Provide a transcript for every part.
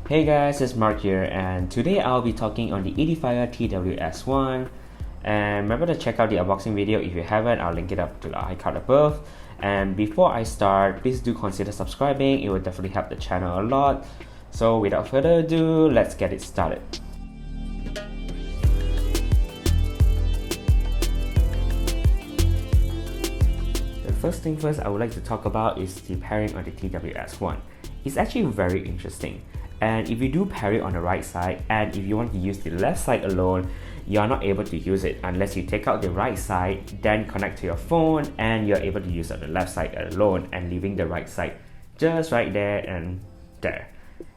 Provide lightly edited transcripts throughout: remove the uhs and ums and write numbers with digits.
Hey guys, it's Mark here, and today I'll be talking on the Edifier TWS1. And remember to check out the unboxing video if you haven't. I'll link it up to the iCard above. And before I start, please do consider subscribing. It will definitely help the channel a lot. So without further ado, let's get it started. The first thing first I would like to talk about is the pairing on the TWS1. It's actually very interesting. And if you do pair it on the right side, and if you want to use the left side alone, you are not able to use it unless you take out the right side, then connect to your phone, and you're able to use on the left side alone and leaving the right side just right there and there.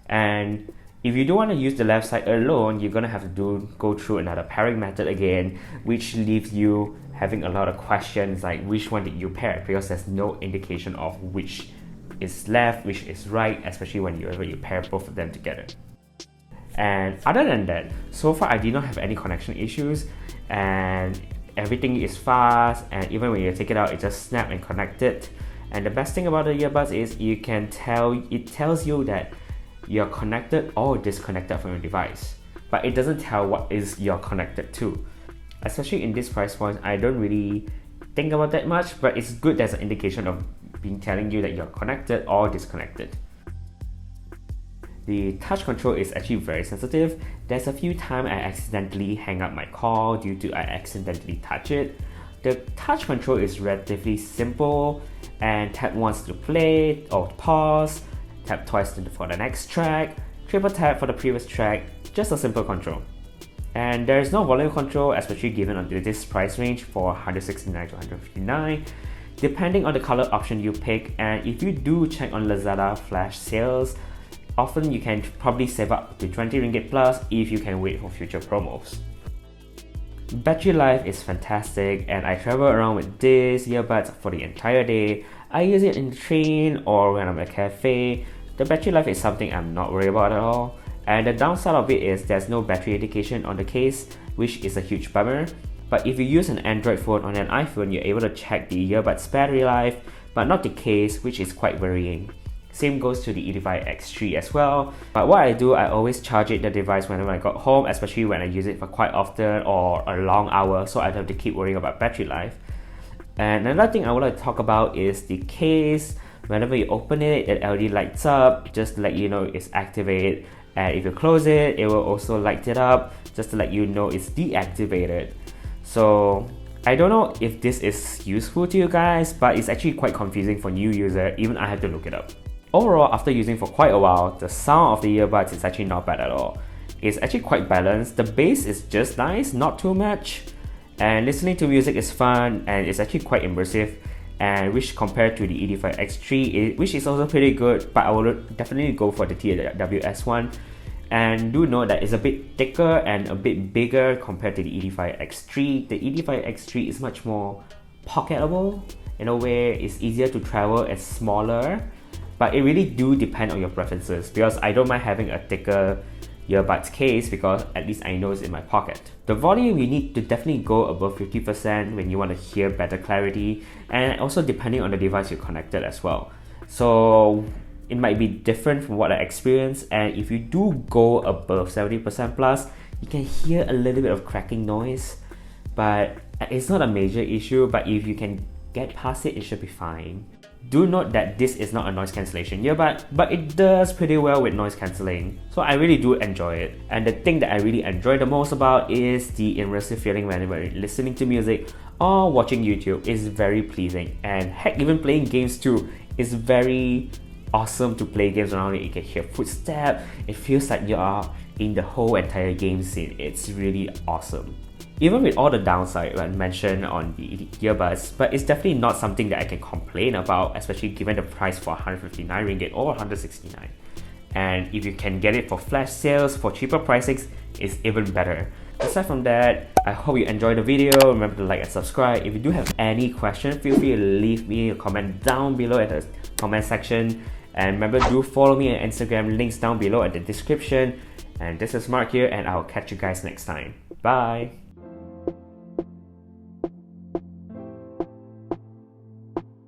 And if you don't want to use the left side alone, you're gonna have to go through another pairing method again, which leaves you having a lot of questions like which one did you pair, because there's no indication of which is left, which is right, especially when you pair both of them together. And other than that, so far I did not have any connection issues, and everything is fast, and even when you take it out, it just snap and connect it. And the best thing about the earbuds is it tells you that you're connected or disconnected from your device, but it doesn't tell what is you're connected to. Especially in this price point, I don't really think about that much, but it's good as an indication of telling you that you're connected or disconnected. The touch control is actually very sensitive. There's a few times I accidentally hang up my call due to I accidentally touch it. The touch control is relatively simple, and tap once to play or pause, tap twice for the next track, triple tap for the previous track, just a simple control. And there is no volume control, especially given on this price range for 169 to 159. Depending on the color option you pick, and if you do check on Lazada flash sales, often you can probably save up to 20 ringgit plus if you can wait for future promos. Battery life is fantastic, and I travel around with this earbuds for the entire day. I use it in the train or when I'm at a cafe. The battery life is something I'm not worried about at all. And the downside of it is there's no battery indication on the case, which is a huge bummer. But if you use an Android phone on an iPhone, you're able to check the earbuds battery life, but not the case, which is quite worrying. Same goes to the Edifier X3 as well. But what I do, I always charge the device whenever I got home, especially when I use it for quite often or a long hour, so I don't have to keep worrying about battery life. And another thing I would like to talk about is the case. Whenever you open it, the LED lights up just to let you know it's activated. And if you close it, it will also light it up just to let you know it's deactivated. So I don't know if this is useful to you guys, but it's actually quite confusing for new user. Even I had to look it up. Overall, after using for quite a while, the sound of the earbuds is actually not bad at all. It's actually quite balanced. The bass is just nice, not too much. And listening to music is fun, and it's actually quite immersive, and which compared to the Edifier X3, which is also pretty good, but I would definitely go for the TWS1. And do note that it's a bit thicker and a bit bigger compared to the Edifier X3. The Edifier X3 is much more pocketable. In a way, it's easier to travel, it's smaller, but it really do depend on your preferences, because I don't mind having a thicker earbuds case because at least I know it's in my pocket. The volume, you need to definitely go above 50% when you want to hear better clarity, and also depending on the device you're connected as well. So it might be different from what I experienced, and if you do go above 70% plus, you can hear a little bit of cracking noise, but it's not a major issue. But if you can get past it, it should be fine. Do note that this is not a noise cancellation earbud, but it does pretty well with noise cancelling, so I really do enjoy it. And the thing that I really enjoy the most about is the immersive feeling whenever listening to music or watching YouTube is very pleasing. And heck, even playing games too is very awesome to play games around it. You can hear footsteps. It feels like you are in the whole entire game scene. It's really awesome. Even with all the downside I mentioned on the earbuds, but it's definitely not something that I can complain about, especially given the price for 159 ringgit or 169. And if you can get it for flash sales for cheaper pricings, it's even better. Aside from that, I hope you enjoyed the video. Remember to like and subscribe. If you do have any questions, feel free to leave me a comment down below at the comment section. And remember, do follow me on Instagram, links down below at the description. And this is Mark here, and I'll catch you guys next time. Bye!